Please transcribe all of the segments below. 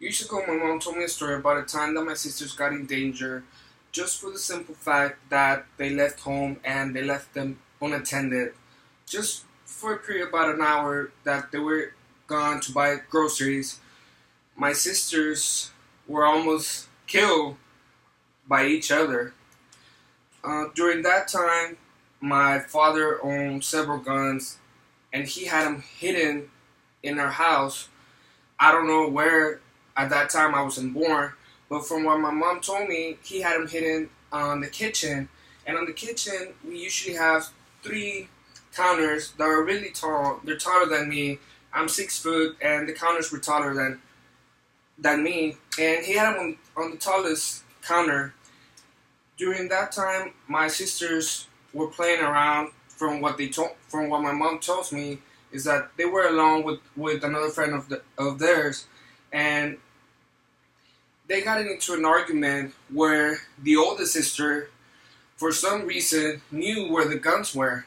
Years ago, my mom told me a story about a time that my sisters got in danger just for the simple fact that they left home and they left them unattended. Just for a period about an hour that they were gone to buy groceries, my sisters were almost killed by each other. During that time, my father owned several guns and he had them hidden in our house. I don't know where at that time I wasn't born, but from what my mom told me, he had them hidden on the kitchen. And on the kitchen, we usually have three counters that are really tall. They're taller than me. I'm 6 foot, and the counters were taller than me. And he had them on the tallest counter. During that time, my sisters were playing around. From what my mom tells me, is that they were alone with another friend of theirs, and they got into an argument where the oldest sister, for some reason, knew where the guns were,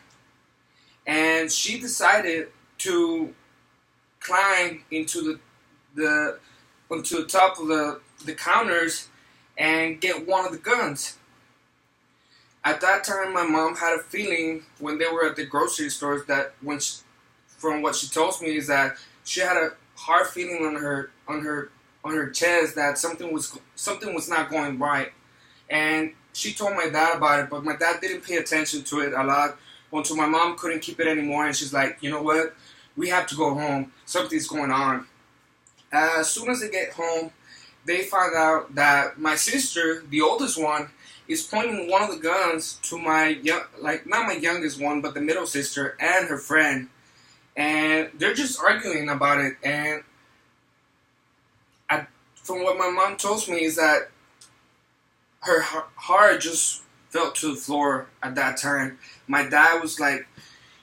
and she decided to climb into onto the top of the counters and get one of the guns. At that time, my mom had a feeling when they were at the grocery stores that from what she tells me is that she had a hard feeling on her chest that something was not going right, and she told my dad about it, but my dad didn't pay attention to it a lot until my mom couldn't keep it anymore, and she's like, you know what, we have to go home. Something's going on. As soon as they get home, they find out that my sister, the oldest one, is pointing one of the guns to not my youngest one, but the middle sister and her friend. And they're just arguing about it. And from what my mom tells me is that her heart just fell to the floor at that time. My dad was like,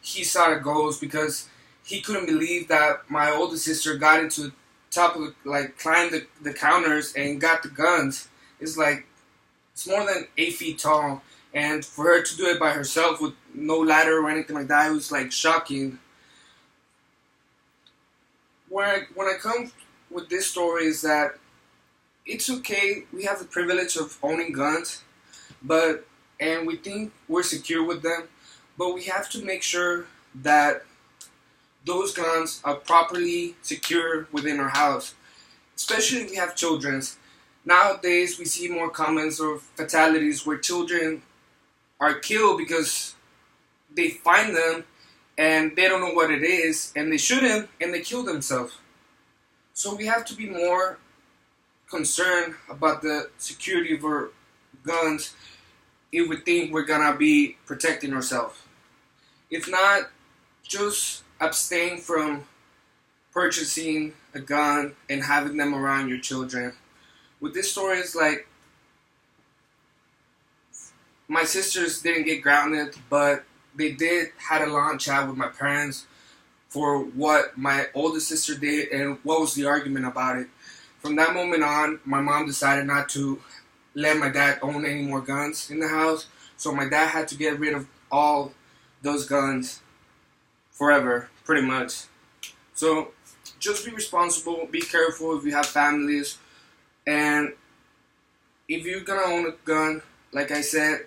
he saw a ghost because he couldn't believe that my oldest sister got into the top of climbed the counters and got the guns. It's more than 8 feet tall, and for her to do it by herself with no ladder or anything like that, it was shocking. When I come with this story is that it's okay. We have the privilege of owning guns, and we think we're secure with them, but we have to make sure that those guns are properly secure within our house, especially if we have children. Nowadays, we see more comments or fatalities where children are killed because they find them and they don't know what it is, and they shoot him and they kill themselves. So we have to be more concerned about the security of our guns if we think we're gonna be protecting ourselves. If not, just abstain from purchasing a gun and having them around your children. With this story, it's my sisters didn't get grounded, but they did had a long chat with my parents for what my oldest sister did and what was the argument about it. From that moment on, my mom decided not to let my dad own any more guns in the house, so my dad had to get rid of all those guns forever, pretty much. So just be responsible, be careful if you have families, and if you're gonna own a gun, like I said,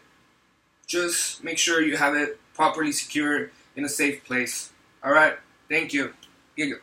just make sure you have it properly secured in a safe place. Alright, thank you. Giga.